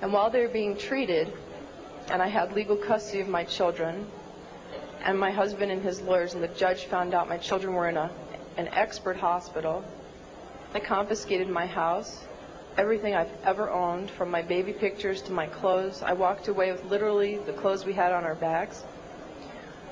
And while they were being treated, and I had legal custody of my children, and my husband and his lawyers and the judge found out my children were in an expert hospital, they confiscated my house, everything I've ever owned, from my baby pictures to my clothes. I walked away with literally the clothes we had on our backs.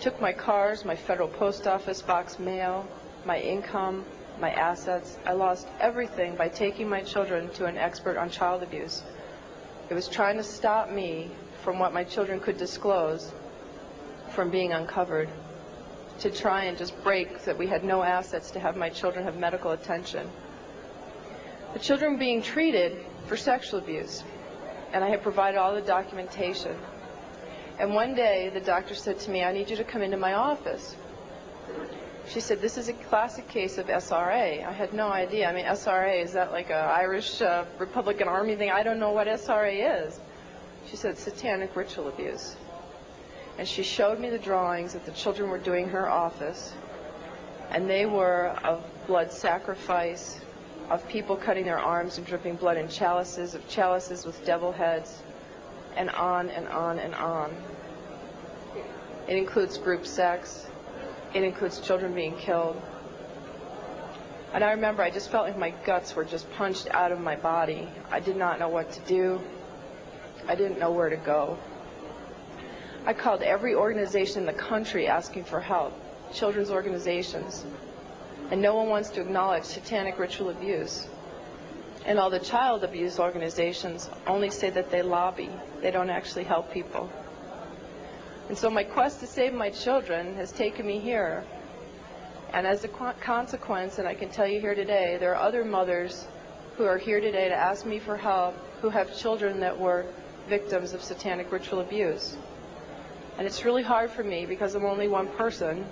Took my cars, my federal post office box mail, my income, my assets. I lost everything by taking my children to an expert on child abuse. It was trying to stop me from what my children could disclose from being uncovered, to try and just break that we had no assets to have my children have medical attention. The children were being treated for sexual abuse, and I had provided all the documentation. And one day the doctor said to me, "I need you to come into my office." She said, "This is a classic case of SRA." I had no idea. I mean, SRA, is that like a Irish Republican Army thing? I don't know what SRA is. She said, "Satanic Ritual Abuse." And she showed me the drawings that the children were doing in her office, and they were of blood sacrifice, of people cutting their arms and dripping blood in chalices, of chalices with devil heads, and on and on and on. It includes group sex. It includes children being killed. And I remember I just felt like my guts were just punched out of my body. I did not know what to do. I didn't know where to go. I called every organization in the country asking for help, children's organizations, and no one wants to acknowledge satanic ritual abuse. And all the child abuse organizations only say that they lobby. They don't actually help people. And so my quest to save my children has taken me here. And as a consequence, and I can tell you here today, there are other mothers who are here today to ask me for help who have children that were victims of satanic ritual abuse. And it's really hard for me because I'm only one person,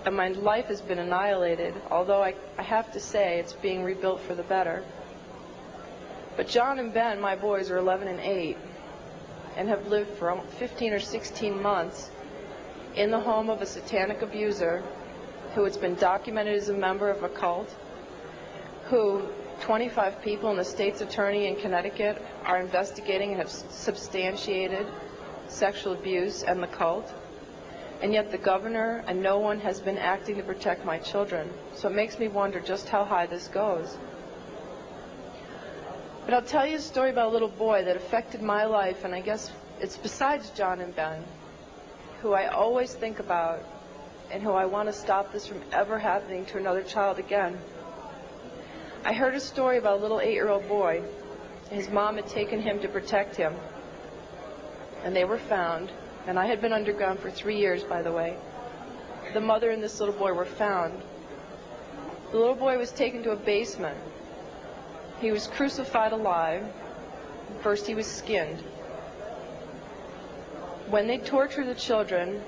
and my life has been annihilated, although I have to say it's being rebuilt for the better. But John and Ben, my boys, are 11 and 8, and have lived for 15 or 16 months in the home of a satanic abuser who has been documented as a member of a cult, who 25 people and the state's attorney in Connecticut are investigating and have substantiated sexual abuse and the cult. And yet the governor and no one has been acting to protect my children. So it makes me wonder just how high this goes. But I'll tell you a story about a little boy that affected my life, and I guess it's besides John and Ben, who I always think about and who I want to stop this from ever happening to another child again. I heard a story about a little 8-year-old boy. His mom had taken him to protect him, and they were found. And I had been underground for 3 years, by the way. The mother and this little boy were found. The little boy was taken to a basement. He was crucified alive. First he was skinned. When they torture the children,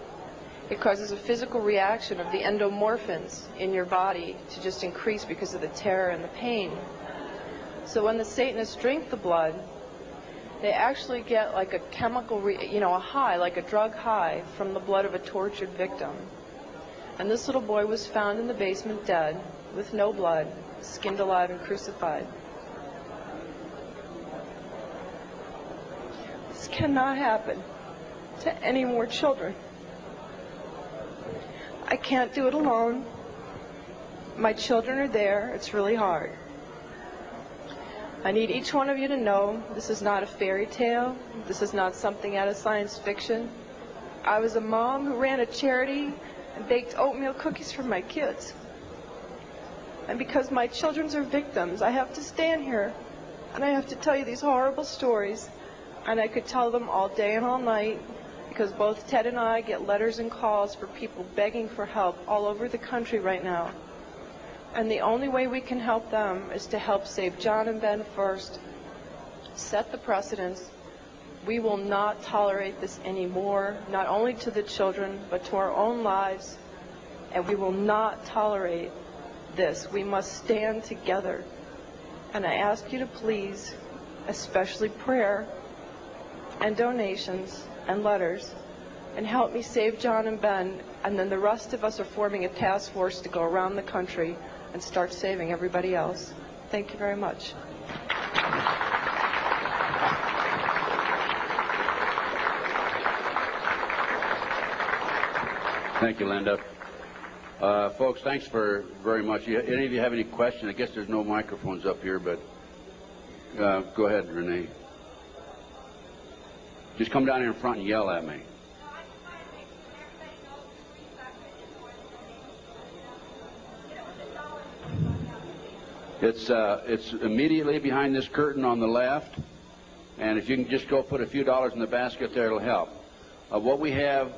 it causes a physical reaction of the endomorphins in your body to just increase because of the terror and the pain. So when the Satanists drink the blood, they actually get like a chemical, a high, like a drug high from the blood of a tortured victim. And this little boy was found in the basement dead, with no blood, skinned alive and crucified. This cannot happen to any more children. I can't do it alone. My children are there. It's really hard. I need each one of you to know this is not a fairy tale. This is not something out of science fiction. I was a mom who ran a charity and baked oatmeal cookies for my kids. And because my children are victims, I have to stand here and I have to tell you these horrible stories. And I could tell them all day and all night, because both Ted and I get letters and calls for people begging for help all over the country right now. And the only way we can help them is to help save John and Ben first, set the precedence. We will not tolerate this anymore, not only to the children, but to our own lives. And we will not tolerate this. We must stand together. And I ask you to please, especially prayer and donations and letters, and help me save John and Ben, and then the rest of us are forming a task force to go around the country and start saving everybody else. Thank you very much. Thank you, Linda. Folks, thanks very much. Any of you have any questions? I guess there's no microphones up here, but go ahead, Renee. Just come down here in front and yell at me. It's immediately behind this curtain on the left, and if you can just go put a few dollars in the basket there, it'll help. What we have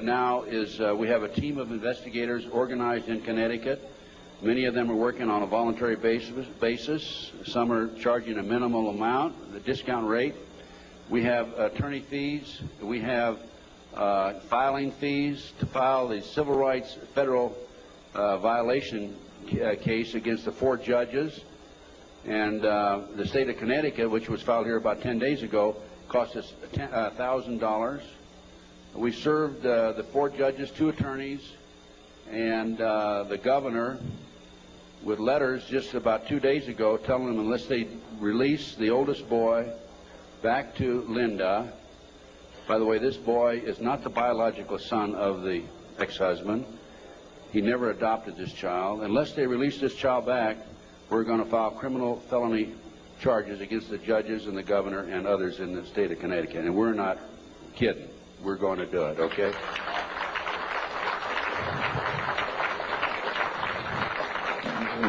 now is we have a team of investigators organized in Connecticut. Many of them are working on a voluntary basis. Some are charging a minimal amount, the discount rate. We have attorney fees. We have filing fees to file the civil rights federal violation case against the 4 judges. And the state of Connecticut, which was filed here about 10 days ago, cost us $1,000. We served the 4 judges, 2 attorneys, and the governor with letters just about 2 days ago telling them unless they release the oldest boy back to Linda. By the way, this boy is not the biological son of the ex-husband. He never adopted this child. Unless they release this child back, we're going to file criminal felony charges against the judges and the governor and others in the state of Connecticut. And we're not kidding. We're going to do it, okay?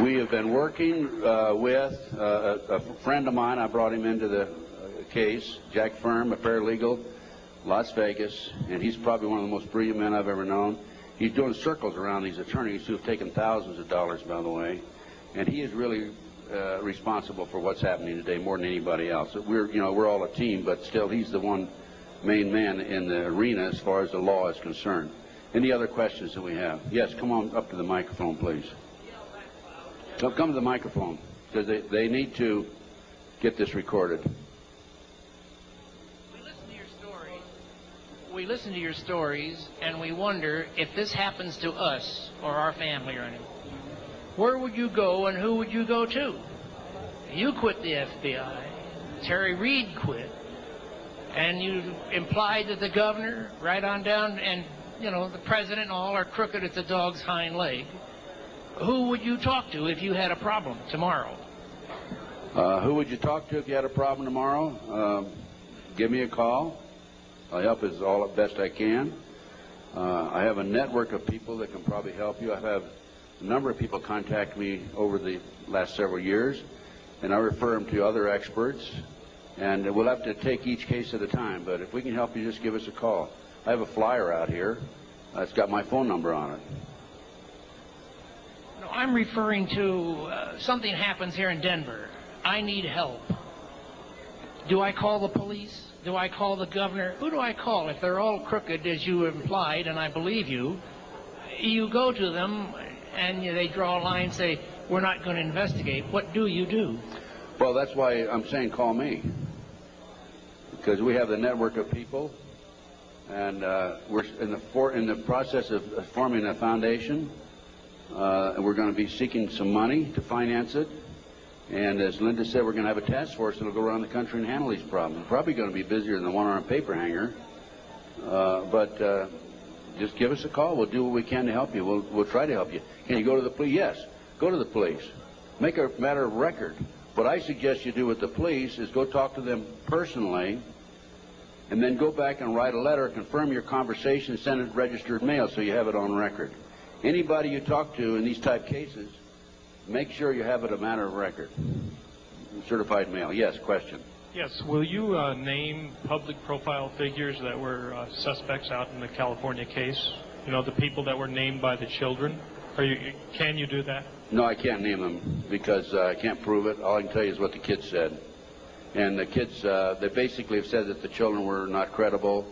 We have been working with a friend of mine. I brought him into the case, Jack Firm, a paralegal, Las Vegas, and he's probably one of the most brilliant men I've ever known. He's doing circles around these attorneys who have taken thousands of dollars, by the way, and he is really responsible for what's happening today more than anybody else. We're all a team, but still he's the one main man in the arena as far as the law is concerned. Any other questions that we have? Yes, come on up to the microphone, please. Come to the microphone, because they need to get this recorded. We listen to your stories, and we wonder if this happens to us or our family or anyone. Where would you go, and who would you go to? You quit the FBI. Terry Reid quit. And you implied that the governor, right on down, and, the president and all are crooked at the dog's hind leg. Who would you talk to if you had a problem tomorrow? Who would you talk to if you had a problem tomorrow? Give me a call. I'll help as best I can. I have a network of people that can probably help you. I've had a number of people contact me over the last several years, and I refer them to other experts. And we'll have to take each case at a time, but if we can help you, just give us a call. I have a flyer out here. It's got my phone number on it. No, I'm referring to something happens here in Denver. I need help. Do I call the police? Do I call the governor? Who do I call? If they're all crooked, as you implied, and I believe you, you go to them, and they draw a line and say, we're not going to investigate. What do you do? Well, that's why I'm saying call me, because we have the network of people, and we're in the process of forming a foundation, and we're going to be seeking some money to finance it. And as Linda said, we're going to have a task force that will go around the country and handle these problems. Probably going to be busier than the one-armed paper hanger, but just give us a call. We'll do what we can to help you. We'll try to help you. Can you go to the police? Yes, go to the police. Make a matter of record. What I suggest you do with the police is go talk to them personally, and then go back and write a letter, confirm your conversation, send it registered mail so you have it on record. Anybody you talk to in these type cases, make sure you have it a matter of record. Certified mail. Yes, question. Yes, will you name public profile figures that were suspects out in the California case? The people that were named by the children? Can you do that? No, I can't name them because I can't prove it. All I can tell you is what the kids said. And the kids, they basically have said that the children were not credible.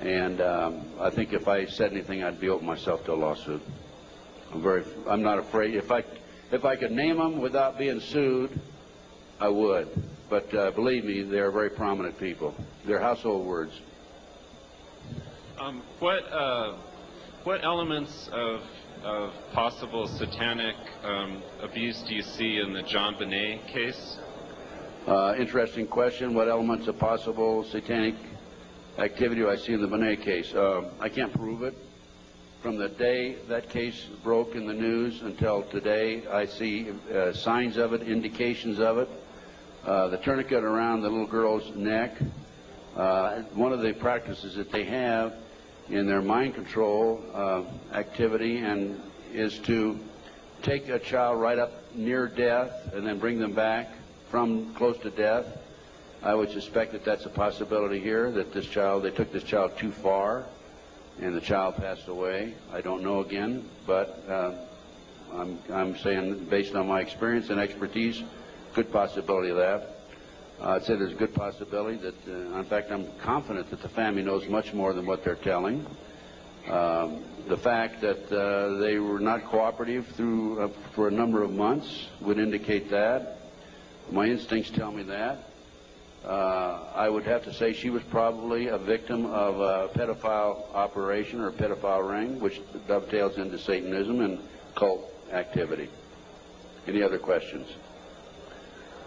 And I think if I said anything, I'd be open myself to a lawsuit. I'm not afraid. If I could name them without being sued, I would. But believe me, they're very prominent people. They're household words. What elements of possible satanic abuse do you see in the John Bonet case? Interesting question. What elements of possible satanic activity do I see in the Bonet case? I can't prove it. from the day that case broke in the news until today, I see signs of it, indications of it. The tourniquet around the little girl's neck. One of the practices that they have in their mind control activity and is to take a child right up near death and then bring them back from close to death. I would suspect that that's a possibility here, that this child, they took this child too far and the child passed away. I don't know again, but I'm saying based on my experience and expertise, good possibility of that. I'd say there's a good possibility that, in fact, I'm confident that the family knows much more than what they're telling. The fact that they were not cooperative for a number of months would indicate that. My instincts tell me that. I would have to say she was probably a victim of a pedophile operation or a pedophile ring, which dovetails into Satanism and cult activity. Any other questions?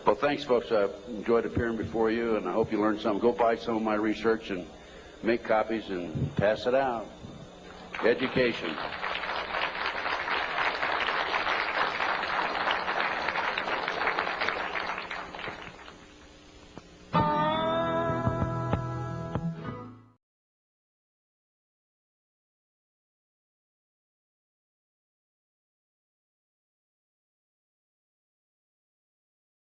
Well, thanks, folks. I enjoyed appearing before you, and I hope you learned something. Go buy some of my research and make copies and pass it out. Education.